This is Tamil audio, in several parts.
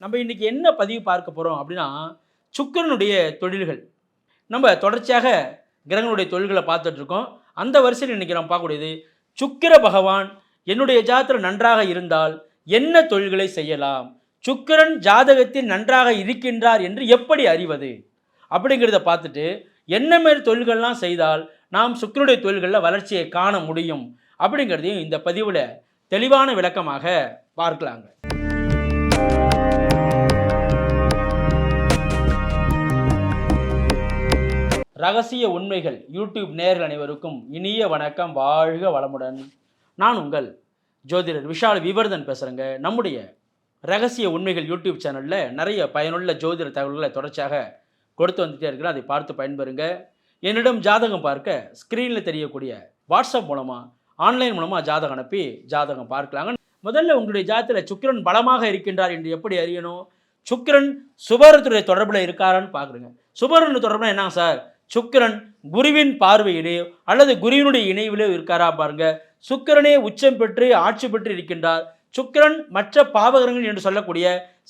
நம்ம இன்னைக்கு என்ன பதிவு பார்க்க போறோம் அப்படின்னா, சுக்கிரனுடைய தொழில்கள். நம்ம தொடர்ச்சியாக கிரகங்களுடைய தொழில்கள பார்த்துட்டு இருக்கோம். அந்த வரிசையில இன்னைக்கு நம்ம பார்க்கக்கூடியது, சுக்கிர பகவான் என்னுடைய ஜாதகத்துல நன்றாக இருந்தால் என்ன தொழில்களை செய்யலாம்? சுக்கிரன் ஜாதகத்தில் நன்றாக இருக்கின்றார் என்று எப்படி அறிவது? அப்படிங்கிறத பார்த்துட்டு, என்ன மாரி தொழில்கள்லாம் செய்தால் நாம் சுக்கிரனுடைய தொழில்கள்ல வளர்ச்சியை காண முடியும்? அப்படிங்கிறதையும் இந்த பதிவுல தெளிவான விளக்கமாக பார்க்கலாங்க. ரகசிய உண்மைகள் யூடியூப் நேயர்கள் அனைவருக்கும் இனிய வணக்கம், வாழ்க வளமுடன். நான் உங்கள் ஜோதிடர் விஷால் விவர்தன் பேசுகிறேங்க. நம்முடைய ரகசிய உண்மைகள் யூடியூப் சேனலில் நிறைய பயனுள்ள ஜோதிட தகவல்களை தொடர்ச்சியாக கொடுத்து வந்துட்டே இருக்கிறேன். அதை பார்த்து பயன்பெறுங்க. என்னிடம் ஜாதகம் பார்க்க ஸ்க்ரீனில் தெரியக்கூடிய வாட்ஸ்அப் மூலமாக ஆன்லைன் மூலமாக ஜாதகம் அனுப்பி ஜாதகம் பார்க்கலாங்க. முதல்ல உங்களுடைய ஜாதகத்தில் சுக்கிரன் பலமாக இருக்கின்றார் என்று எப்படி அறியணும்? சுக்கிரன் சுபரத்துடைய தொடர்பில் இருக்காரான்னு பார்க்குறேங்க. சுபரனுடைய தொடர்பில் என்னங்க சார்? சுக்கிரன் குருவின் பார்வையிலேயோ அல்லது குருவினுடைய இணைவிலேயோ இருக்காரா பாருங்க. சுக்கிரனே உச்சம் பெற்று ஆட்சி பெற்று இருக்கின்றார். சுக்கிரன் மற்ற பாவகரங்கள் என்று சொல்லக்கூடிய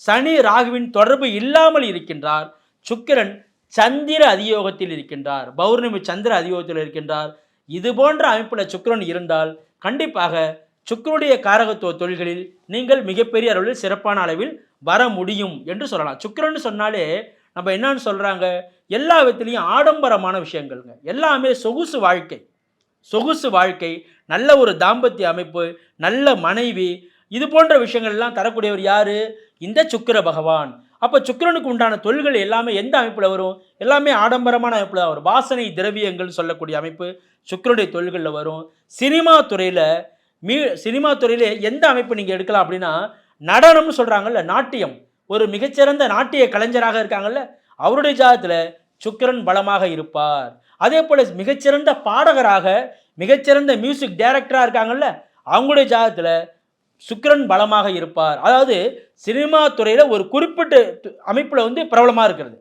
சனி ராகுவின் தொடர்பு இல்லாமல் இருக்கின்றார். சுக்கிரன் சந்திர அதியோகத்தில் இருக்கின்றார். பௌர்ணமி சந்திர அதியோகத்தில் இருக்கின்றார். இது போன்ற அமைப்பில் சுக்கிரன் இருந்தால் கண்டிப்பாக சுக்கிரனுடைய காரகத்துவ தொழில்களில் நீங்கள் மிகப்பெரிய அளவில் சிறப்பான அளவில் வர முடியும் என்று சொல்லலாம். சுக்கிரன் சொன்னாலே நம்ம என்னன்னு சொல்கிறாங்க, எல்லா விதத்துலேயும் ஆடம்பரமான விஷயங்கள்ங்க. எல்லாமே சொகுசு வாழ்க்கை. சொகுசு வாழ்க்கை, நல்ல ஒரு தாம்பத்திய அமைப்பு, நல்ல மனைவி, இது போன்ற விஷயங்கள்லாம் தரக்கூடியவர் யார்? இந்த சுக்கிர பகவான். அப்போ சுக்கிரனுக்கு உண்டான தொழில்கள் எல்லாமே எந்த அமைப்பில் வரும்? எல்லாமே ஆடம்பரமான அமைப்பில் தான் வரும். வாசனை திரவியங்கள் சொல்லக்கூடிய அமைப்பு சுக்கிரனுடைய தொழில்களில் வரும். சினிமா துறையில் சினிமா துறையில் எந்த அமைப்பு நீங்கள் எடுக்கலாம் அப்படின்னா, நடனம்னு சொல்கிறாங்கல்ல, நாட்டியம், ஒரு மிகச்சிறந்த நாட்டிய கலைஞராக இருக்காங்கல்ல, அவருடைய ஜாதகத்தில் சுக்கிரன் பலமாக இருப்பார். அதே போல் மிகச்சிறந்த பாடகராக, மிகச்சிறந்த மியூசிக் டைரக்டராக இருக்காங்கல்ல, அவங்களுடைய ஜாதகத்தில் சுக்கிரன் பலமாக இருப்பார். அதாவது சினிமா துறையில் ஒரு குறிப்பிட்ட அமைப்பில் பிரபலமாக இருக்கிறது,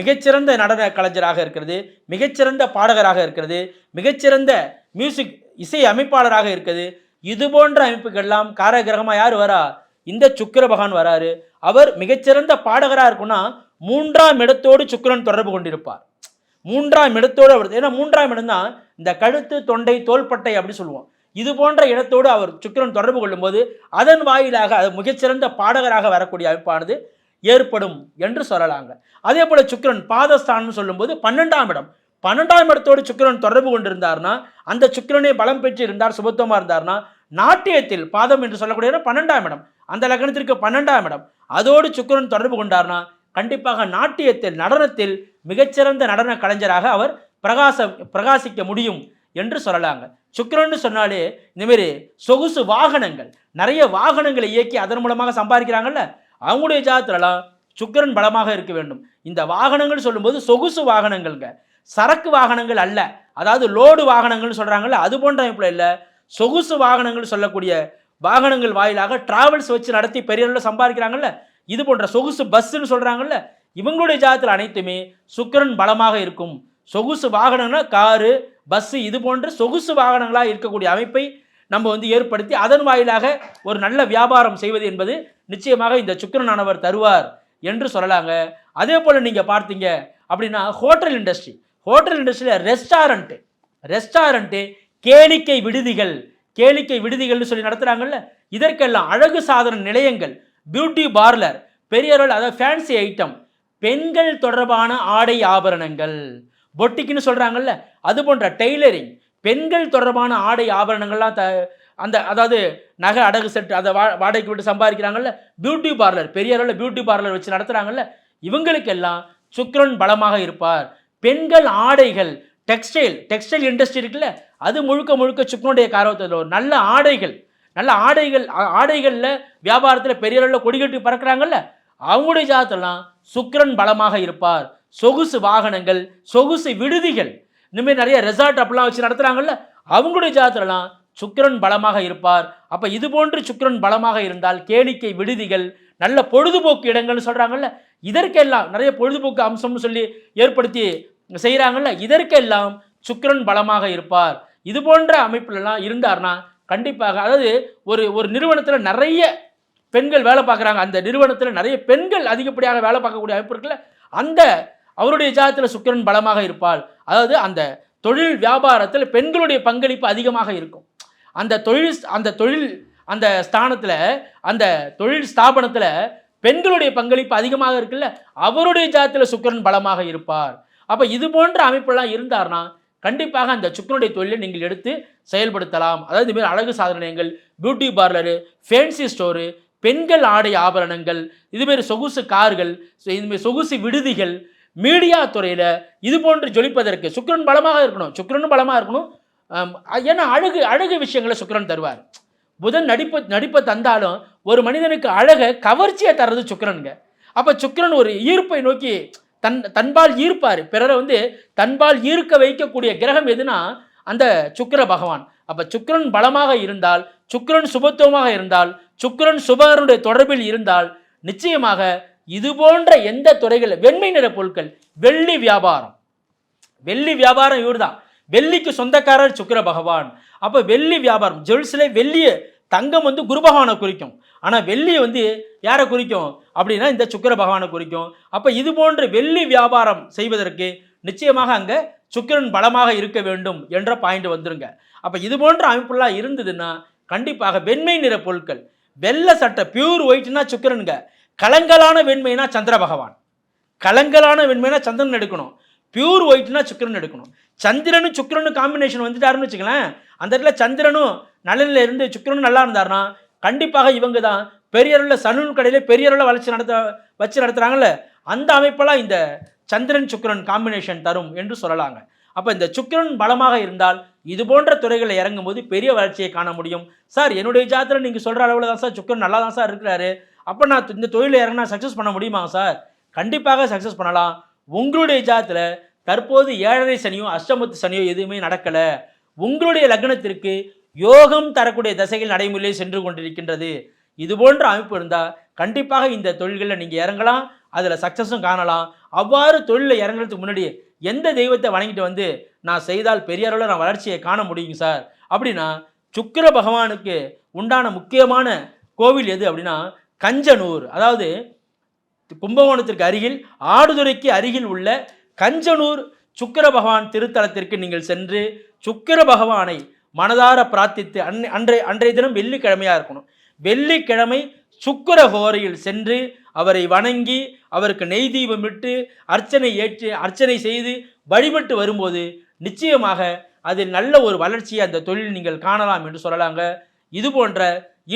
மிகச்சிறந்த நடன கலைஞராக இருக்கிறது, மிகச்சிறந்த பாடகராக இருக்கிறது, மிகச்சிறந்த மியூசிக் இசை அமைப்பாளராக இருக்கிறது. இது போன்ற அமைப்புகள்லாம் காரகிரகமாக யார் வரா? இந்த சுக்கிர பகவான் வராரு. அவர் மிகச்சிறந்த பாடகராக இருக்குன்னா 3ஆம் இடத்தோடு சுக்கிரன் தொடர்பு கொண்டிருப்பார். 3ஆம் இடத்தோடு அவர், ஏன்னா 3ஆம் இடம் தான் இந்த கழுத்து, தொண்டை, தோள்பட்டை அப்படி சொல்லுவோம். இது போன்ற இடத்தோடு அவர் சுக்கிரன் தொடர்பு கொள்ளும்போது அதன் வாயிலாக அது மிகச்சிறந்த பாடகராக வரக்கூடிய அமைப்பானது ஏற்படும் என்று சொல்லலாங்க. அதே போல் சுக்கிரன் பாதஸ்தானம் சொல்லும்போது 12ஆம் இடம், 12ஆம் இடத்தோடு சுக்கிரன் தொடர்பு கொண்டிருந்தார்னா, அந்த சுக்கிரனே பலம் பெற்று இருந்தார், சுபத்துவமாக இருந்தார்னா, நாட்டியத்தில் பாதம் என்று சொல்லக்கூடிய 12ஆம் இடம், அந்த லக்னத்திற்கு 12ஆம் இடம், அதோடு சுக்கிரன் தொடர்பு கொண்டார்னா கண்டிப்பாக நாட்டியத்தில், நடனத்தில் மிகச்சிறந்த நடன கலைஞராக அவர் பிரகாசிக்க முடியும் என்று சொல்லலாங்க. சுக்கிரன்னு சொன்னாலே இந்தமாரி சொகுசு வாகனங்கள், நிறைய வாகனங்களை இயக்கி அதன் மூலமாக சம்பாதிக்கிறாங்கல்ல, அவங்களுடைய ஜாதகத்திலலாம் சுக்கிரன் பலமாக இருக்க வேண்டும். இந்த வாகனங்கள் சொல்லும்போது சொகுசு வாகனங்கள்ங்க, சரக்கு வாகனங்கள் அல்ல. அதாவது லோடு வாகனங்கள் சொல்கிறாங்கல்ல, அது போன்ற அமைப்பில் இல்லை, சொகுசு வாகனங்கள் சொல்லக்கூடிய வாகனங்கள் வாயிலாக டிராவல்ஸ் வச்சு நடத்தி பெரிய அளவில் சம்பாதிக்கிறாங்கல்ல, இது போன்ற சொகுசு பஸ்ன்னு சொல்கிறாங்கல்ல, இவங்களுடைய ஜாதகத்தில் அனைத்துமே சுக்கிரன் பலமாக இருக்கும். சொகுசு வாகனம்னா காரு, பஸ்ஸு, இது போன்ற சொகுசு வாகனங்களாக இருக்கக்கூடிய அமைப்பை நம்ம ஏற்படுத்தி அதன் வாயிலாக ஒரு நல்ல வியாபாரம் செய்வது என்பது நிச்சயமாக இந்த சுக்கிரனானவர் தருவார் என்று சொல்லலாங்க. அதே போல் நீங்கள் பார்த்தீங்க அப்படின்னா ஹோட்டல் இண்டஸ்ட்ரியில் ரெஸ்டாரண்ட்டு, கேளிக்கை விடுதிகள்னு சொல்லி நடத்துகிறாங்கல்ல, இதற்கெல்லாம் அழகு சாதன நிலையங்கள், பியூட்டி பார்லர், பெரிய அளவில், அதாவது ஃபேன்சி ஐட்டம், பெண்கள் தொடர்பான ஆடை ஆபரணங்கள், பொட்டிக்குன்னு சொல்கிறாங்கல்ல, அது போன்ற டெய்லரிங், பெண்கள் தொடர்பான ஆடை ஆபரணங்கள்லாம் அதாவது நகை அடகு செட், அதை வாடகைக்கு விட்டு சம்பாதிக்கிறாங்கல்ல, பியூட்டி பார்லர், பெரிய அளவில் பியூட்டி பார்லர் வச்சு நடத்துகிறாங்கல்ல, இவங்களுக்கெல்லாம் சுக்கிரன் பலமாக இருப்பார். பெண்கள் ஆடைகள், டெக்ஸ்டைல் இண்டஸ்ட்ரி இருக்குல்ல, அது முழுக்க சுக்கிரனுடைய காரகத்தில் ஒரு நல்ல ஆடைகளில் வியாபாரத்தில் பெரிய அளவில் கொடிகட்டி பறக்கிறாங்கல்ல, அவங்களுடைய ஜாதகத்திலாம் சுக்கிரன் பலமாக இருப்பார். சொகுசு வாகனங்கள், சொகுசு விடுதிகள், இனிமேல் நிறைய ரெசார்ட் அப்படிலாம் வச்சு நடத்துகிறாங்கல்ல, அவங்களுடைய ஜாதகத்திலாம் சுக்கிரன் பலமாக இருப்பார். அப்போ இது போன்று சுக்கிரன் பலமாக இருந்தால் கேளிக்கை விடுதிகள், நல்ல பொழுதுபோக்கு இடங்கள்னு சொல்கிறாங்கல்ல, இதற்கெல்லாம் நிறைய பொழுதுபோக்கு அம்சம்னு சொல்லி ஏற்படுத்தி செய்கிறாங்கல்ல, இதற்கெல்லாம் சுக்கிரன் பலமாக இருப்பார். இது போன்ற அமைப்புலலாம் இருந்தார்னா கண்டிப்பாக, அதாவது ஒரு நிறுவனத்தில் நிறைய பெண்கள் வேலை பார்க்குறாங்க, அந்த நிறுவனத்தில் நிறைய பெண்கள் அதிகப்படியாக வேலை பார்க்கக்கூடிய அமைப்பு இருக்குல்ல, அந்த அவருடைய ஜாதகத்தில் சுக்கிரன் பலமாக இருப்பால், அதாவது அந்த தொழில் வியாபாரத்தில் பெண்களுடைய பங்களிப்பு அதிகமாக இருக்கும். அந்த தொழில் அந்த ஸ்தானத்தில், அந்த தொழில் ஸ்தாபனத்தில் பெண்களுடைய பங்களிப்பு அதிகமாக இருக்குல்ல, அவருடைய ஜாதகத்தில் சுக்கிரன் பலமாக இருப்பார். அப்போ இது போன்ற அமைப்பெல்லாம் இருந்தார்னா கண்டிப்பாக அந்த சுக்கிரனுடைய தொழிலை நீங்கள் எடுத்து செயல்படுத்தலாம். அதாவது இதுமாரி அழகு சாதனங்கள், பியூட்டி பார்லரு, ஃபேன்சி ஸ்டோரு, பெண்கள் ஆடை ஆபரணங்கள், இதுமாரி சொகுசு கார்கள், இதுமாரி சொகுசு விடுதிகள், மீடியா துறையில் இது போன்று ஜொலிப்பதற்கு சுக்கிரன் பலமாக இருக்கணும். சுக்கிரனும் பலமாக இருக்கணும். ஏன்னா அழகு விஷயங்களை சுக்கிரன் தருவார். புதன் நடிப்பை தந்தாலும் ஒரு மனிதனுக்கு அழகை கவர்ச்சியை தர்றது சுக்கிரனுங்க. அப்போ சுக்கிரன் ஒரு ஈர்ப்பை நோக்கி தன்பால் ஈர்ப்பார். பிறரை தன்பால் ஈர்க்க வைக்கக்கூடிய கிரகம் எதுனா அந்த சுக்கிர பகவான். அப்போ சுக்கிரன் பலமாக இருந்தால், சுக்கிரன் சுபத்துவமாக இருந்தால், சுக்கிரன் சுபகருடைய தொடர்பில் இருந்தால் நிச்சயமாக இது போன்ற எந்த துறைகள், வெண்மை நிற பொருட்கள், வெள்ளி வியாபாரம் இவர் தான். வெள்ளிக்கு சொந்தக்காரர் சுக்கிர பகவான். அப்போ வெள்ளி வியாபாரம், ஜுவல்ஸில் வெள்ளிய தங்கம் குரு பகவானை குறிக்கும். ஆனால் வெள்ளி யாரை குறிக்கும் அப்படின்னா இந்த சுக்கிர பகவானை குறிக்கும். அப்போ இது போன்ற வெள்ளி வியாபாரம் செய்வதற்கு நிச்சயமாக அங்கே சுக்கிரன் பலமாக இருக்க வேண்டும் என்ற பாயிண்ட் வந்துருங்க. அப்போ இது போன்ற அமைப்புலாம் இருந்ததுன்னா கண்டிப்பாக வெண்மை நிற பொருட்கள், வெள்ளை சட்டை, பியூர் ஒயிட்னா சுக்கிரனுங்க. கலங்கலான வெண்மைனா சந்திர பகவான். கலங்கலான வெண்மைனா சந்திரன் எடுக்கணும். பியூர் ஒயிட்னா சுக்கிரன் எடுக்கணும். சந்திரனும் சுக்கிரனும் காம்பினேஷன் வந்துட்டாருன்னு வச்சுக்கலாம், அந்த இடத்துல சந்திரனும் நலனில் இருந்து சுக்கிரனும் நல்லா இருந்தார்னா கண்டிப்பாக இவங்க தான் பெரிய அளவில் சலூன் கடையில் பெரிய அளவில் வச்சு நடத்துகிறாங்கல்ல, அந்த அமைப்பெல்லாம் இந்த சந்திரன் சுக்கிரன் காம்பினேஷன் தரும் என்று சொல்லலாங்க. அப்போ இந்த சுக்கிரன் பலமாக இருந்தால் இது போன்ற துறைகளில் இறங்கும் போது பெரிய வளர்ச்சியை காண முடியும். சார் என்னுடைய ஜாதகத்தில் நீங்கள் சொல்கிற அளவில் தான் சார் சுக்கிரன் நல்லா தான் சார் இருக்கிறாரு, அப்போ நான் இந்த தொழிலில் இறங்கினா சக்ஸஸ் பண்ண முடியுமா சார்? கண்டிப்பாக சக்ஸஸ் பண்ணலாம். உங்களுடைய ஜாதகத்தில் தற்போது 7.5 சனியோ அஷ்டமத்து சனியோ எதுவுமே நடக்கலை. உங்களுடைய லக்னத்திற்கு யோகம் தரக்கூடிய தசைகள் நடைமுறையில் சென்று கொண்டிருக்கின்றது. இது போன்ற அமைப்பு இருந்தால் கண்டிப்பாக இந்த தொழில்களில் நீங்கள் இறங்கலாம், அதில் சக்ஸஸும் காணலாம். அவ்வாறு தொழிலில் இறங்குறதுக்கு முன்னாடி எந்த தெய்வத்தை வணங்கிட்டு நான் செய்தால் பெரிய அளவில் நான் வளர்ச்சியை காண முடியும் சார் அப்படின்னா, சுக்கிர பகவானுக்கு உண்டான முக்கியமான கோவில் எது அப்படின்னா கஞ்சனூர். அதாவது கும்பகோணத்திற்கு அருகில், ஆடுதுறைக்கு அருகில் உள்ள கஞ்சனூர் சுக்கிர பகவான் திருத்தலத்திற்கு நீங்கள் சென்று சுக்கிர பகவானை மனதார பிரார்த்தித்து, அன்றைய தினம் வெள்ளிக்கிழமையாக இருக்கணும், வெள்ளிக்கிழமை சுக்கிர ஹோரையில் சென்று அவரை வணங்கி அவருக்கு நெய் தீபம் விட்டு அர்ச்சனை செய்து வழிபட்டு வரும்போது நிச்சயமாக அதில் நல்ல ஒரு வளர்ச்சியை அந்த தொழில் நீங்கள் காணலாம் என்று சொல்லலாங்க. இது போன்ற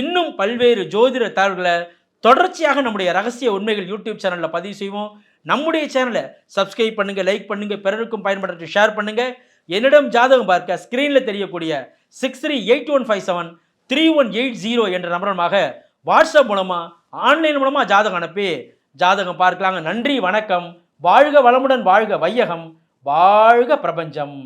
இன்னும் பல்வேறு ஜோதிட தகவல்களை தொடர்ச்சியாக நம்முடைய ரகசிய உண்மைகள் யூடியூப் சேனலில் பதிவு செய்வோம். நம்முடைய சேனலை சப்ஸ்கிரைப் பண்ணுங்கள், லைக் பண்ணுங்கள், பிறருக்கும் பயன்படுத்தி ஷேர் பண்ணுங்கள். என்னிடம் ஜாதகம் பார்க்க ஸ்க்ரீனில் தெரியக்கூடிய 6381573180 என்ற நம்பரமாக வாட்ஸ்அப் மூலமாக, ஆன்லைன் மூலமாக ஜாதகம் அனுப்பி ஜாதகம் பார்க்கலாங்க. நன்றி, வணக்கம். வாழ்க வளமுடன், வாழ்க வையகம், வாழ்க பிரபஞ்சம்.